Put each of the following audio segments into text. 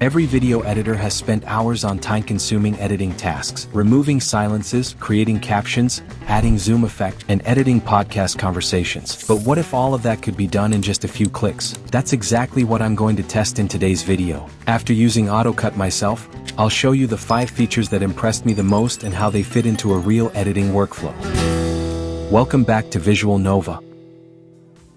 Every video editor has spent hours on time-consuming editing tasks, removing silences, creating captions, adding zoom effect, and editing podcast conversations. But what if all of that could be done in just a few clicks? That's exactly what I'm going to test in today's video. After using AutoCut myself, I'll show you the 5 features that impressed me the most and how they fit into a real editing workflow. Welcome back to Visual Nova.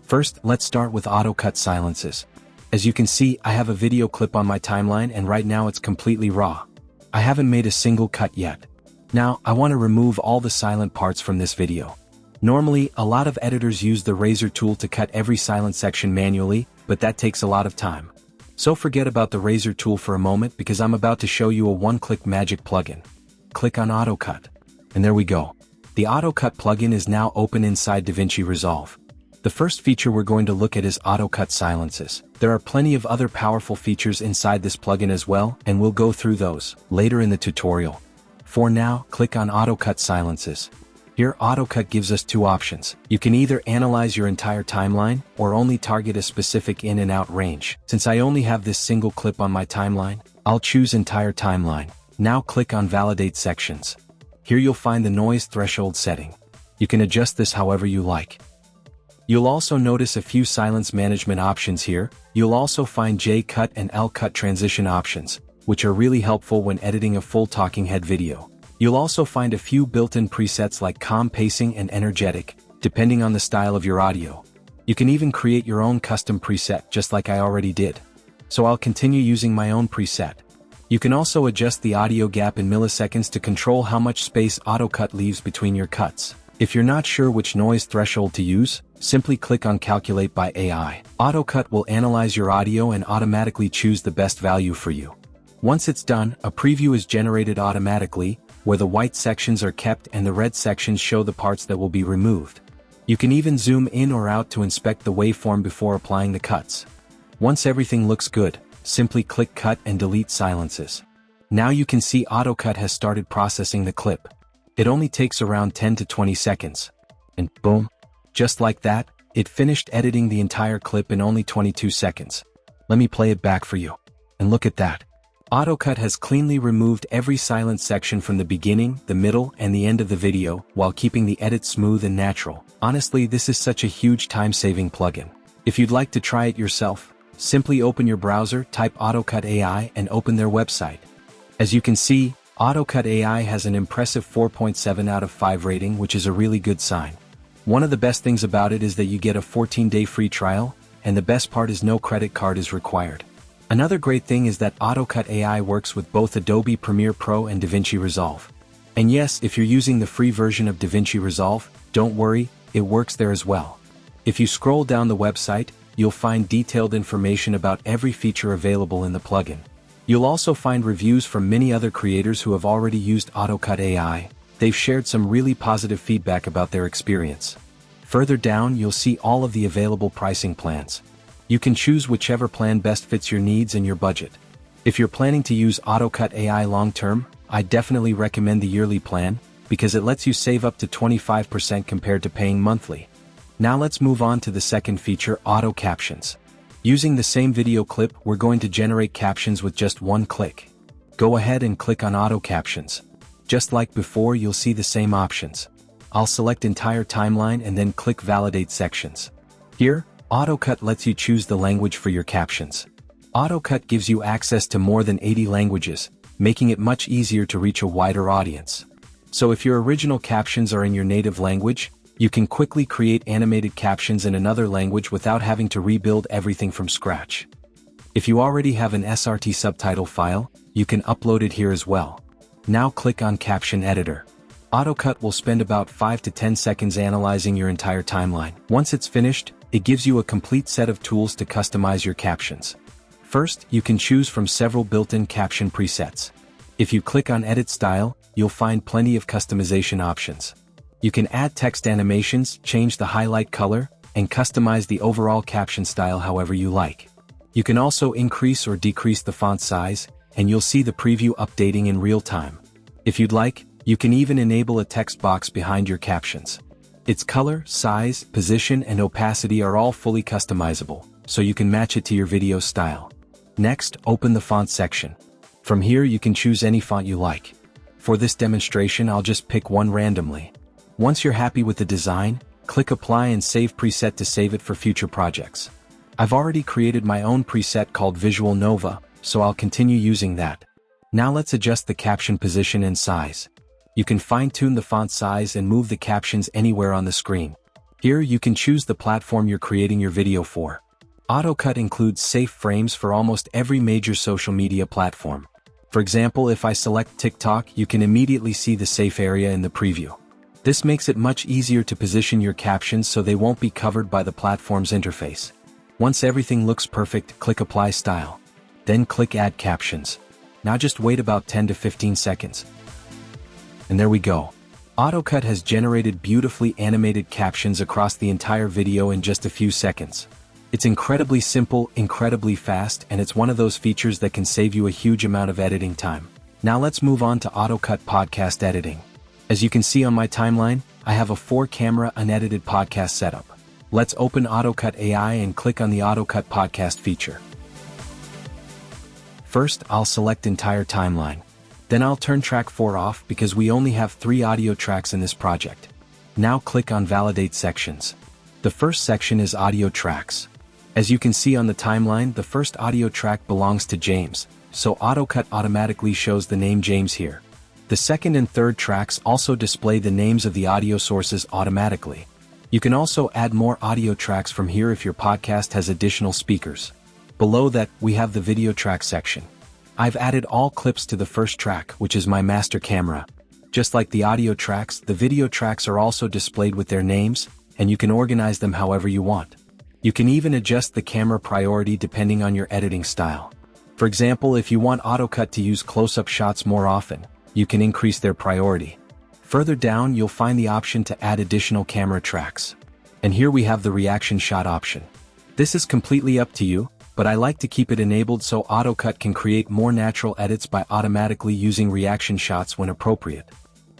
First, let's start with AutoCut silences. As you can see, I have a video clip on my timeline and right now it's completely raw. I haven't made a single cut yet. Now, I want to remove all the silent parts from this video. Normally, a lot of editors use the razor tool to cut every silent section manually, but that takes a lot of time. So forget about the razor tool for a moment because I'm about to show you a one-click magic plugin. Click on AutoCut. And there we go. The AutoCut plugin is now open inside DaVinci Resolve. The first feature we're going to look at is AutoCut silences. There are plenty of other powerful features inside this plugin as well, and we'll go through those later in the tutorial. For now, click on AutoCut silences. Here, AutoCut gives us 2 options. You can either analyze your entire timeline, or only target a specific in and out range. Since I only have this single clip on my timeline, I'll choose entire timeline. Now click on Validate Sections. Here you'll find the noise threshold setting. You can adjust this however you like. You'll also notice a few silence management options here. You'll also find J-cut and L-cut transition options, which are really helpful when editing a full talking head video. You'll also find a few built-in presets like calm pacing and energetic, depending on the style of your audio. You can even create your own custom preset, just like I already did. So I'll continue using my own preset. You can also adjust the audio gap in milliseconds to control how much space AutoCut leaves between your cuts. If you're not sure which noise threshold to use, simply click on Calculate by AI. AutoCut will analyze your audio and automatically choose the best value for you. Once it's done, a preview is generated automatically, where the white sections are kept and the red sections show the parts that will be removed. You can even zoom in or out to inspect the waveform before applying the cuts. Once everything looks good, simply click Cut and delete silences. Now you can see AutoCut has started processing the clip. It only takes around 10 to 20 seconds. And boom! Just like that, it finished editing the entire clip in only 22 seconds. Let me play it back for you. And look at that. AutoCut has cleanly removed every silent section from the beginning, the middle, and the end of the video, while keeping the edit smooth and natural. Honestly, this is such a huge time-saving plugin. If you'd like to try it yourself, simply open your browser, type AutoCut AI, and open their website. As you can see, AutoCut AI has an impressive 4.7 out of 5 rating, which is a really good sign. One of the best things about it is that you get a 14-day free trial, and the best part is no credit card is required. Another great thing is that AutoCut AI works with both Adobe Premiere Pro and DaVinci Resolve. And yes, if you're using the free version of DaVinci Resolve, don't worry, it works there as well. If you scroll down the website, you'll find detailed information about every feature available in the plugin. You'll also find reviews from many other creators who have already used AutoCut AI. They've shared some really positive feedback about their experience. Further down, you'll see all of the available pricing plans. You can choose whichever plan best fits your needs and your budget. If you're planning to use AutoCut AI long-term, I definitely recommend the yearly plan, because it lets you save up to 25% compared to paying monthly. Now let's move on to the second feature, Auto Captions. Using the same video clip, we're going to generate captions with just one click. Go ahead and click on Auto Captions. Just like before, you'll see the same options. I'll select Entire Timeline and then click Validate Sections. Here, AutoCut lets you choose the language for your captions. AutoCut gives you access to more than 80 languages, making it much easier to reach a wider audience. So if your original captions are in your native language, you can quickly create animated captions in another language without having to rebuild everything from scratch. If you already have an SRT subtitle file, you can upload it here as well. Now click on Caption Editor. AutoCut will spend about 5 to 10 seconds analyzing your entire timeline. Once it's finished, it gives you a complete set of tools to customize your captions. First, you can choose from several built-in caption presets. If you click on Edit Style, you'll find plenty of customization options. You can add text animations, change the highlight color, and customize the overall caption style however you like. You can also increase or decrease the font size, and you'll see the preview updating in real time. If you'd like, you can even enable a text box behind your captions. Its color, size, position, and opacity are all fully customizable, so you can match it to your video style. Next, open the font section. From here you can choose any font you like. For this demonstration I'll just pick one randomly. Once you're happy with the design, click Apply and Save Preset to save it for future projects. I've already created my own preset called Visual Nova, so I'll continue using that. Now let's adjust the caption position and size. You can fine-tune the font size and move the captions anywhere on the screen. Here you can choose the platform you're creating your video for. AutoCut includes safe frames for almost every major social media platform. For example, if I select TikTok, you can immediately see the safe area in the preview. This makes it much easier to position your captions so they won't be covered by the platform's interface. Once everything looks perfect, click Apply Style. Then click Add Captions. Now just wait about 10 to 15 seconds. And there we go. AutoCut has generated beautifully animated captions across the entire video in just a few seconds. It's incredibly simple, incredibly fast, and it's one of those features that can save you a huge amount of editing time. Now let's move on to AutoCut podcast editing. As you can see on my timeline, I have a 4-camera unedited podcast setup. Let's open AutoCut AI and click on the AutoCut podcast feature. First, I'll select entire timeline. Then I'll turn track 4 off because we only have 3 audio tracks in this project. Now click on Validate Sections. The first section is Audio Tracks. As you can see on the timeline, the first audio track belongs to James, so AutoCut automatically shows the name James here. The second and third tracks also display the names of the audio sources automatically. You can also add more audio tracks from here if your podcast has additional speakers. Below that, we have the video track section. I've added all clips to the first track, which is my master camera. Just like the audio tracks, the video tracks are also displayed with their names, and you can organize them however you want. You can even adjust the camera priority depending on your editing style. For example, if you want AutoCut to use close-up shots more often, you can increase their priority. Further down, you'll find the option to add additional camera tracks. And here we have the reaction shot option. This is completely up to you, but I like to keep it enabled so AutoCut can create more natural edits by automatically using reaction shots when appropriate.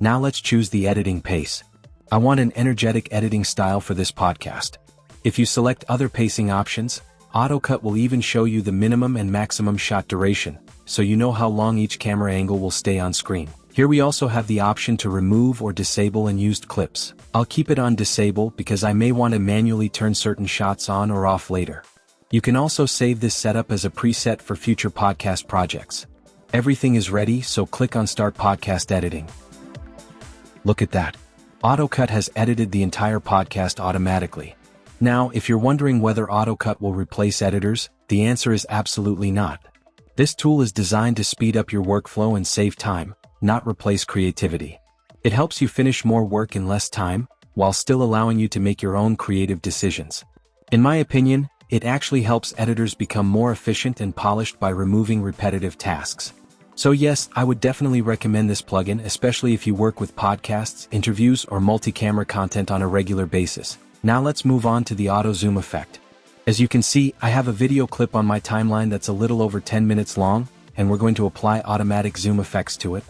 Now let's choose the editing pace. I want an energetic editing style for this podcast. If you select other pacing options, AutoCut will even show you the minimum and maximum shot duration, so you know how long each camera angle will stay on screen. Here we also have the option to remove or disable unused clips. I'll keep it on disable because I may want to manually turn certain shots on or off later. You can also save this setup as a preset for future podcast projects. Everything is ready, so click on Start Podcast Editing. Look at that. AutoCut has edited the entire podcast automatically. Now, if you're wondering whether AutoCut will replace editors, the answer is absolutely not. This tool is designed to speed up your workflow and save time, not replace creativity. It helps you finish more work in less time, while still allowing you to make your own creative decisions. In my opinion, it actually helps editors become more efficient and polished by removing repetitive tasks. So yes, I would definitely recommend this plugin, especially if you work with podcasts, interviews, or multi-camera content on a regular basis. Now let's move on to the auto zoom effect. As you can see, I have a video clip on my timeline that's a little over 10 minutes long, and we're going to apply automatic zoom effects to it.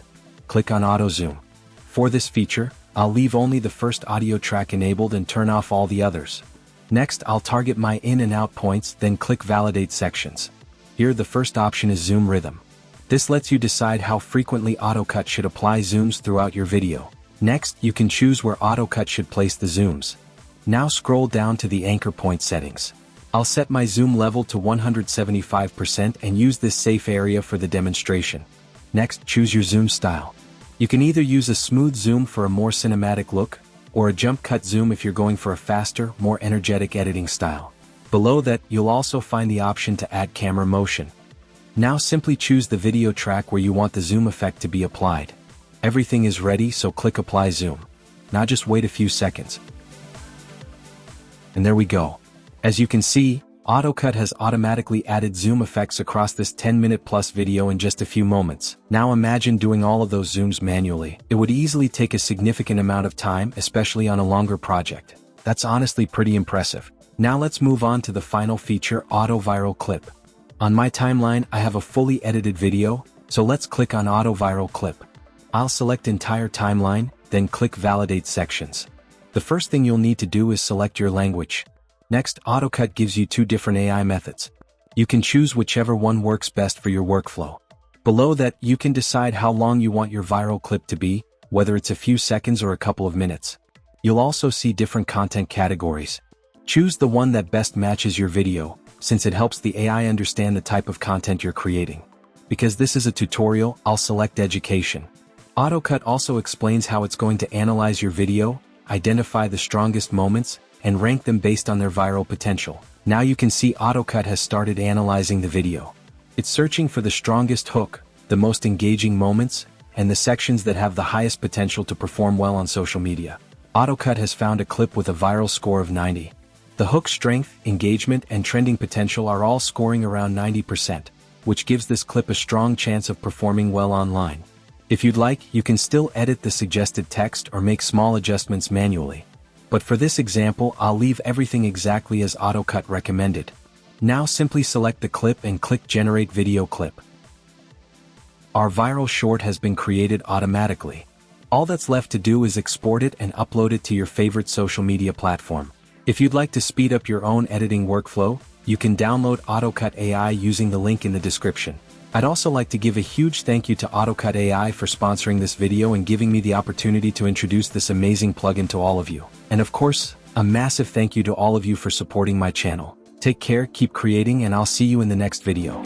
Click on auto zoom. For this feature, I'll leave only the first audio track enabled and turn off all the others. Next, I'll target my in and out points, then click Validate Sections. Here the first option is Zoom Rhythm. This lets you decide how frequently AutoCut should apply zooms throughout your video. Next, you can choose where AutoCut should place the zooms. Now scroll down to the anchor point settings. I'll set my zoom level to 175% and use this safe area for the demonstration. Next, choose your zoom style. You can either use a smooth zoom for a more cinematic look, or a jump cut zoom if you're going for a faster, more energetic editing style. Below that, you'll also find the option to add camera motion. Now simply choose the video track where you want the zoom effect to be applied. Everything is ready, so click Apply Zoom. Now just wait a few seconds. And there we go. As you can see, AutoCut has automatically added zoom effects across this 10-minute plus video in just a few moments. Now imagine doing all of those zooms manually. It would easily take a significant amount of time, especially on a longer project. That's honestly pretty impressive. Now let's move on to the final feature, Auto Viral Clip. On my timeline, I have a fully edited video, so let's click on Auto Viral Clip. I'll select Entire Timeline, then click Validate Sections. The first thing you'll need to do is select your language. Next, AutoCut gives you 2 different AI methods. You can choose whichever one works best for your workflow. Below that, you can decide how long you want your viral clip to be, whether it's a few seconds or a couple of minutes. You'll also see different content categories. Choose the one that best matches your video, since it helps the AI understand the type of content you're creating. Because this is a tutorial, I'll select education. AutoCut also explains how it's going to analyze your video, identify the strongest moments, and rank them based on their viral potential. Now you can see AutoCut has started analyzing the video. It's searching for the strongest hook, the most engaging moments, and the sections that have the highest potential to perform well on social media. AutoCut has found a clip with a viral score of 90. The hook strength, engagement, and trending potential are all scoring around 90%, which gives this clip a strong chance of performing well online. If you'd like, you can still edit the suggested text or make small adjustments manually. But for this example, I'll leave everything exactly as AutoCut recommended. Now simply select the clip and click Generate Video Clip. Our viral short has been created automatically. All that's left to do is export it and upload it to your favorite social media platform. If you'd like to speed up your own editing workflow, you can download AutoCut AI using the link in the description. I'd also like to give a huge thank you to AutoCut AI for sponsoring this video and giving me the opportunity to introduce this amazing plugin to all of you. And of course, a massive thank you to all of you for supporting my channel. Take care, keep creating, and I'll see you in the next video.